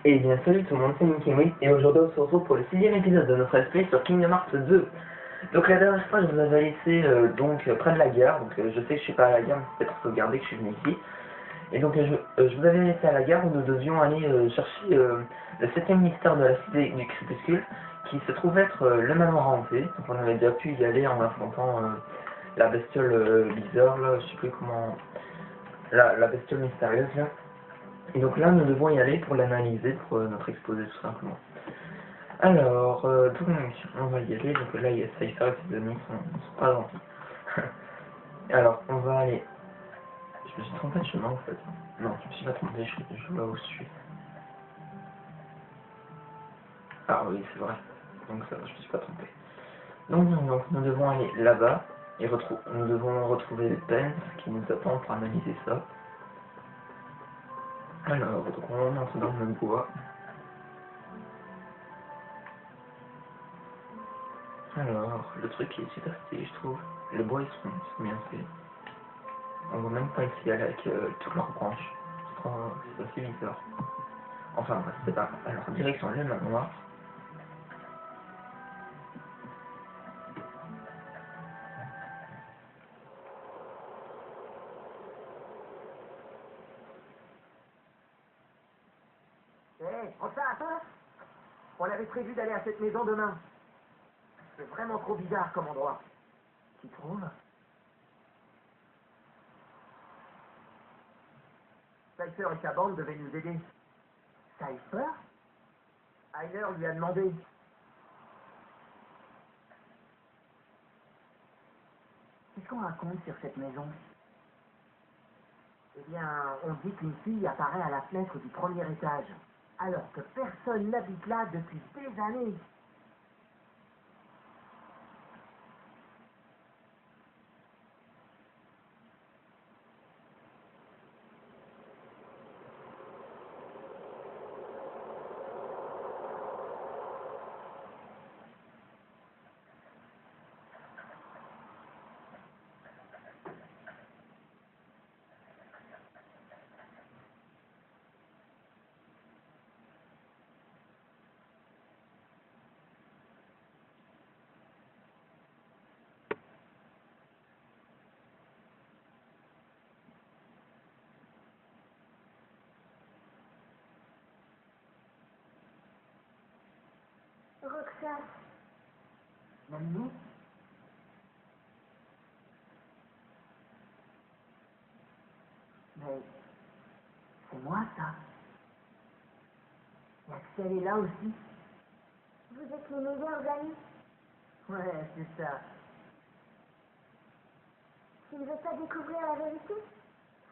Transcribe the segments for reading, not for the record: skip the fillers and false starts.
Et bien salut tout le monde, c'est Mickey et aujourd'hui on se retrouve pour le 6e épisode de notre let's play sur Kingdom Hearts 2. Donc la dernière fois je vous avais laissé près de la gare, donc je sais que je suis pas à la gare, mais c'était pour sauvegarder que je suis venu ici. Et donc je vous avais laissé à la gare où nous devions aller chercher le 7e mystère de la cité du crépuscule, qui se trouve être le manoir hanté. Donc on avait déjà pu y aller en affrontant la bestiole bizarre là, je sais plus comment... La bestiole mystérieuse là. Et donc là, nous devons y aller pour l'analyser, pour notre exposé tout simplement. Alors, donc, on va y aller. Donc là, il y a Cypher et ses amis sont pas gentils. Alors, on va aller... Je me suis trompé de chemin en fait. Non, je me suis pas trompé, je vois où je suis. Ah oui, c'est vrai. Donc ça va, je me suis pas trompé. Donc nous devons aller là-bas et nous devons retrouver les Pence qui nous attendent pour analyser ça. Alors, donc on entre dans le bois. Alors, le truc est super stylé, je trouve. Les bois, ils sont bien faits. On voit même pas ici avec toutes leurs branches. C'est assez bizarre. Enfin, c'est pas. Alors, direction le manoir. Hé, attends. On avait prévu d'aller à cette maison demain. C'est vraiment trop bizarre comme endroit. Tu trouves? Cypher et sa bande devaient nous aider. Cypher? Heiler lui a demandé. Qu'est-ce qu'on raconte sur cette maison? Eh bien, on dit qu'une fille apparaît à la fenêtre du premier étage, alors que personne n'habite là depuis des années. Roxas, Mamie? Mais c'est moi, ça. Et Axel est là aussi. vous êtes les meilleurs amis. Ouais, c'est ça. Tu ne veux pas découvrir la vérité?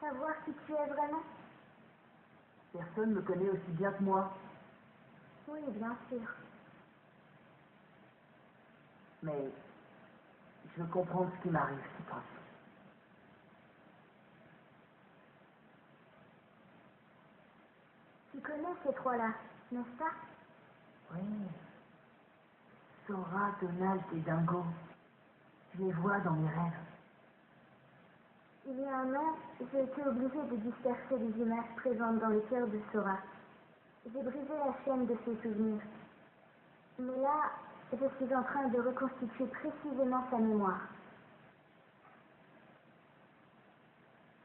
Savoir qui tu es vraiment? Personne me connaît aussi bien que moi. Oui, bien sûr. Mais je veux comprendre ce qui m'arrive, c'est pas. Tu connais ces trois-là, n'est-ce pas? Oui. Sora, Donald et Dingo. Je les vois dans mes rêves. Il y a un an, j'ai été obligée de disperser les images présentes dans le cœur de Sora. J'ai brisé la chaîne de ses souvenirs. Mais là, je suis en train de reconstituer précisément sa mémoire.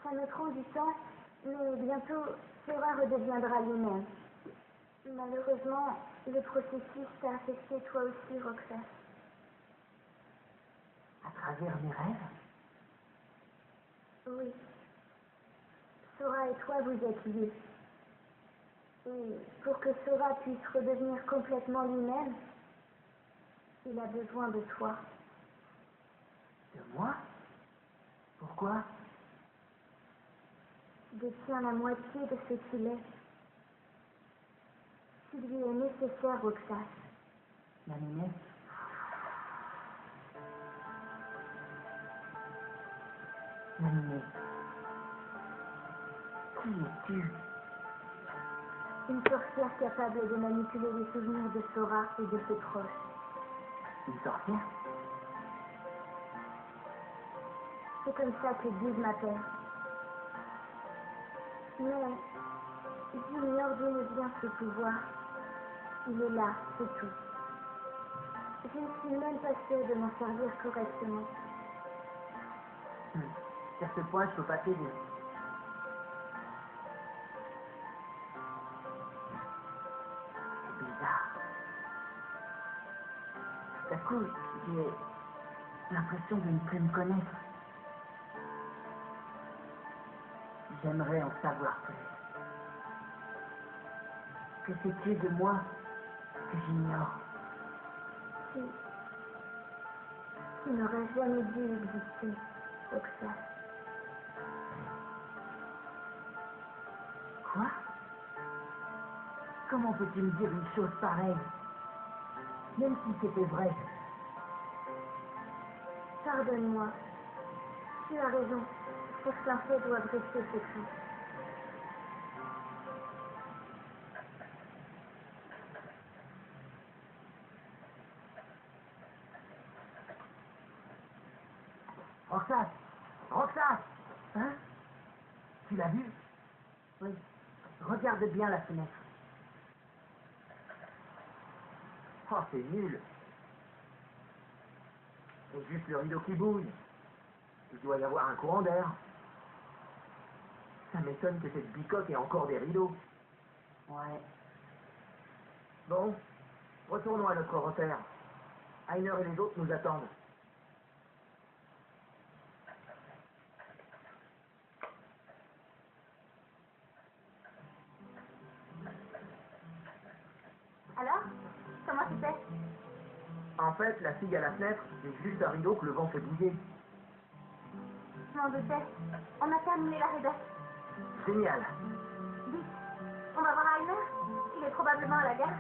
Ça me prend du temps, mais bientôt, Sora redeviendra lui-même. Malheureusement, le processus t'a affecté toi aussi, Roxas. À travers mes rêves? Oui. Sora et toi, vous êtes liés. Et pour que Sora puisse redevenir complètement lui-même, il a besoin de toi. De moi? Pourquoi? Tu détiens la moitié de ce qu'il est. Tu lui es nécessaire, Roxas. Mamie? Mamie, qui es-tu? Une sorcière capable de manipuler les souvenirs de Sora et de ses proches. Une sorcière? C'est comme ça que Guide m'appelle. Mais j'ignore d'où me vient détient ce pouvoir. Il est là, c'est tout. Je ne suis même pas sûre de m'en servir correctement. Sur ce point, je peux pas t'aider. C'est bizarre. Tout à coup, j'ai l'impression de ne plus me connaître. J'aimerais en savoir plus. Que sais-tu de moi que j'ignore? Tu n'aurais jamais dû exister, Roxas. Quoi? Comment peux-tu me dire une chose pareille? Même si c'était vrai. Pardonne-moi. Tu as raison. Certains faits doivent rester secrets. Roxas! Roxas! Hein? Tu l'as vu? Oui. Regarde bien la fenêtre. Oh, c'est nul. C'est juste le rideau qui bouge. Il doit y avoir un courant d'air. Ça m'étonne que cette bicoque ait encore des rideaux. Ouais. Bon, retournons à notre repère. Heiner et les autres nous attendent. Alors? Comment tu fais? En fait, la fille à la fenêtre, c'est juste un rideau que le vent fait bouger. Je m'en doutais. On a terminé la rédaction. Génial. Vite, on va voir Heiner. Il est probablement à la gare.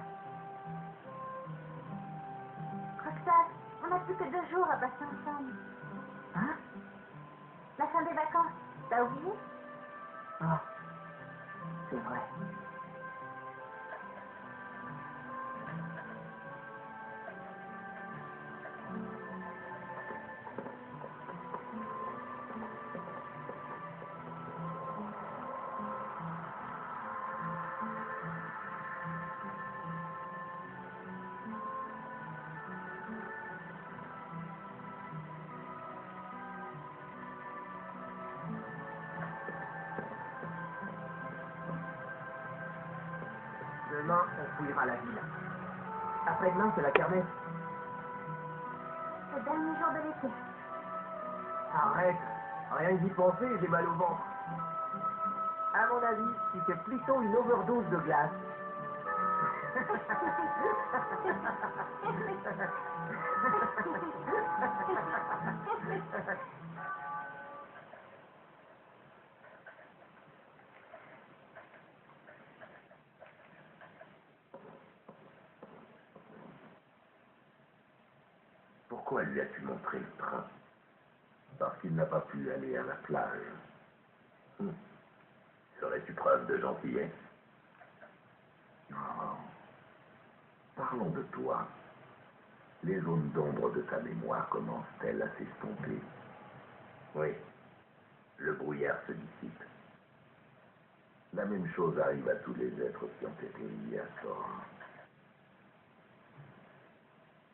Roxas, on n'a plus que 2 jours à passer ensemble. Hein? La fin des vacances, t'as oublié? Ah, c'est vrai. Demain, on fouillera la ville. Après-demain, c'est la kermesse. Le dernier jour de l'été. Arrête. Rien que d'y penser, j'ai mal au ventre. À mon avis, tu fais plutôt une overdose de glace. Pourquoi lui as-tu montré le train? Parce qu'il n'a pas pu aller à la plage. Serais-tu preuve de gentillesse? Non. Parlons de toi. Les zones d'ombre de ta mémoire commencent-elles à s'estomper? Oui. Le brouillard se dissipe. La même chose arrive à tous les êtres qui ont été liés à Sora.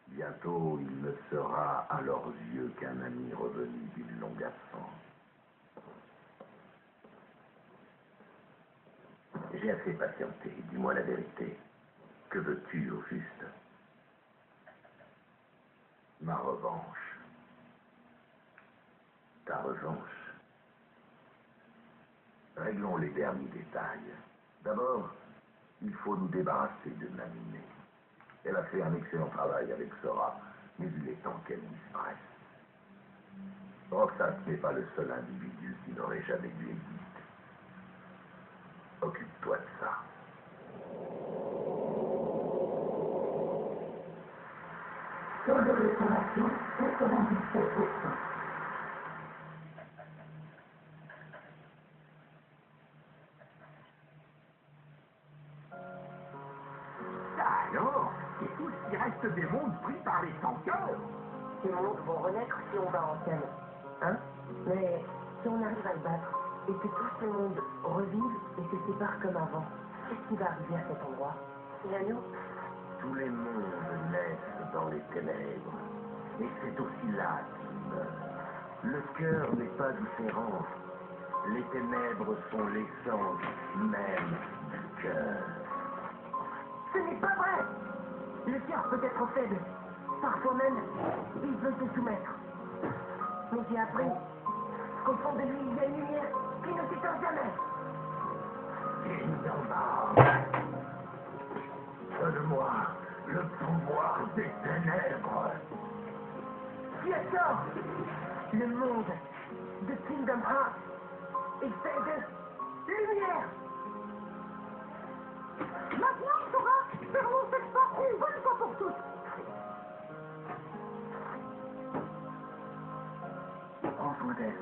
Bientôt, il ne sera à leurs yeux qu'un ami revenu d'une longue absence. J'ai assez patienté, dis-moi la vérité. Que veux-tu au juste? Ma revanche. Ta revanche. Réglons les derniers détails. D'abord, il faut nous débarrasser de Naminé. Elle a fait un excellent travail avec Sora, mais il est temps qu'elle disparaisse. Roxas n'est pas le seul individu qui n'aurait jamais dû exister. Occupe-toi de ça. Taux de restauration 97%. Alors, c'est tout ce qui reste des mondes pris par les sans-cœurs. Ces mondes vont renaître si on va en scène. Hein? Mais si on arrive à le battre, et que tout ce monde revive et se sépare comme avant, Qu'est-ce qui va arriver à cet endroit? Et à nous? Tous les mondes naissent dans les ténèbres. Et c'est aussi là qu'ils meurent. Le cœur n'est pas différent. Les ténèbres sont l'essence même du cœur. Ce n'est pas vrai! Le cœur peut être faible. Parfois même, il veut se soumettre. Mais j'ai appris qu'au fond de lui, il y a une lumière qui ne s'éteint jamais. Kingdom, donne-moi le pouvoir des ténèbres. Tu as tort! Le monde de Kingdom Hearts est fait de lumière! Maintenant, Sora, fermons cette porte une bonne fois pour toutes! Prends soin d'elle.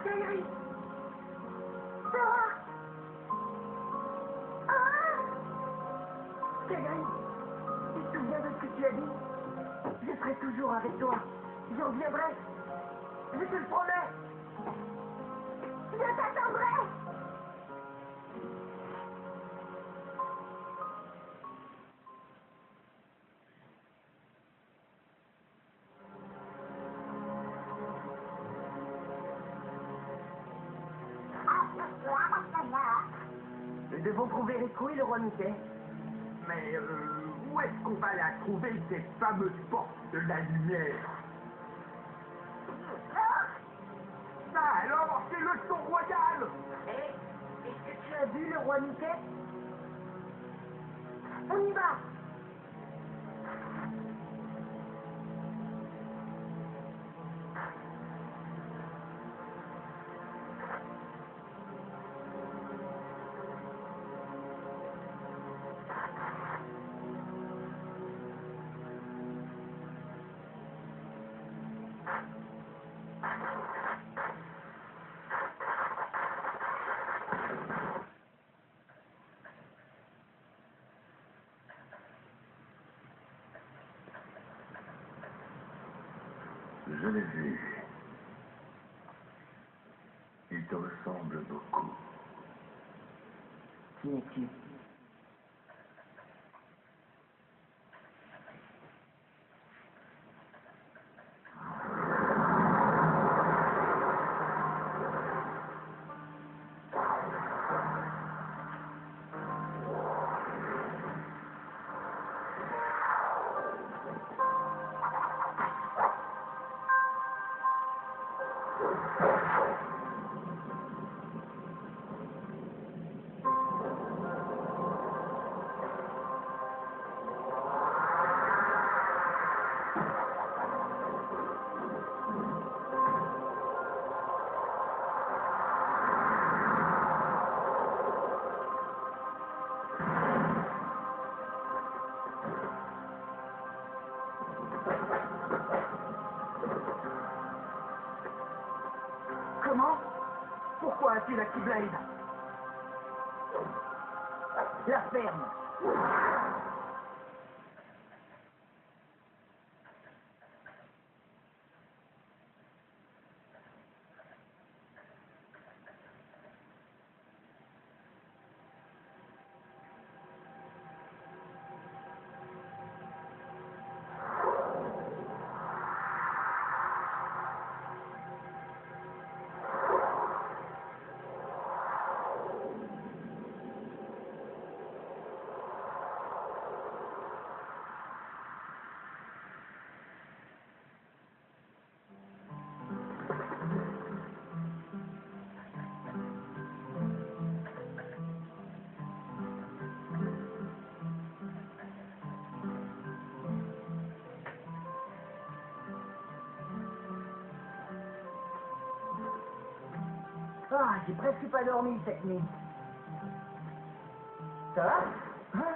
Kairi! Sora! Ah! Kairi, tu te souviens de ce que tu as dit? Je serai toujours avec toi. Je reviendrai. Je te le promets. Je t'attendrai. Nous devons trouver Riku et le roi Mickey. Mais où est-ce qu'on va la trouver, cette fameuse porte de la lumière? Ça alors, c'est le son royal! Est-ce que tu as vu le roi Mickey? On y va! Je l'ai vu. Il te ressemble beaucoup. Qui es-tu? Comment? Pourquoi as-tu la Keyblade? La ferme! Ah, j'ai presque pas dormi cette nuit. Ça va? Hein?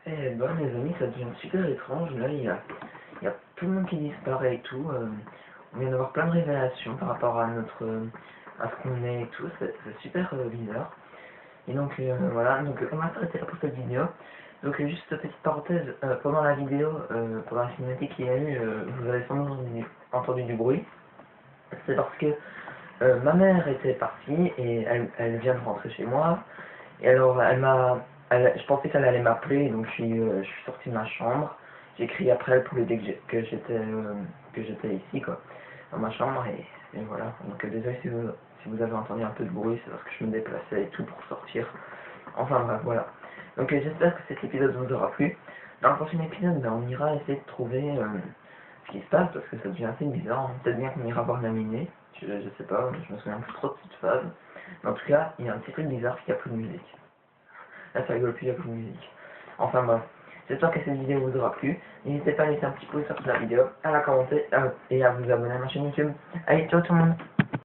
Et bon les amis, ça devient super étrange, là il y a tout le monde qui disparaît et tout, on vient d'avoir plein de révélations par rapport à notre, à ce qu'on est et tout, c'est super bizarre. Et donc voilà, donc on va s'arrêter là pour cette vidéo. Donc juste petite parenthèse, pendant la vidéo, pendant la cinématique qu'il y a eu, vous avez sans doute entendu du bruit. C'est parce que ma mère était partie et elle vient de rentrer chez moi. Et alors je pensais qu'elle allait m'appeler, donc je suis sorti de ma chambre. J'ai crié après elle pour lui dire que j'étais ici quoi, dans ma chambre et voilà. Donc désolé si vous avez entendu un peu de bruit, c'est parce que je me déplaçais et tout pour sortir. Enfin bref, voilà. Donc j'espère que cet épisode vous aura plu. Dans le prochain épisode, ben, on ira essayer de trouver ce qui se passe, parce que ça devient assez bizarre. Hein. Peut-être bien qu'on ira voir la minée, je sais pas, je me souviens plus trop de cette phase. Mais en tout cas, il y a un petit truc bizarre, c'est qu'il n'y a plus de musique. Là ça rigole plus, il n'y a plus de musique. Enfin bref, j'espère que cette vidéo vous aura plu. N'hésitez pas à laisser un petit pouce sur la vidéo, à la commenter et à vous abonner à ma chaîne YouTube. Allez, ciao tout le monde!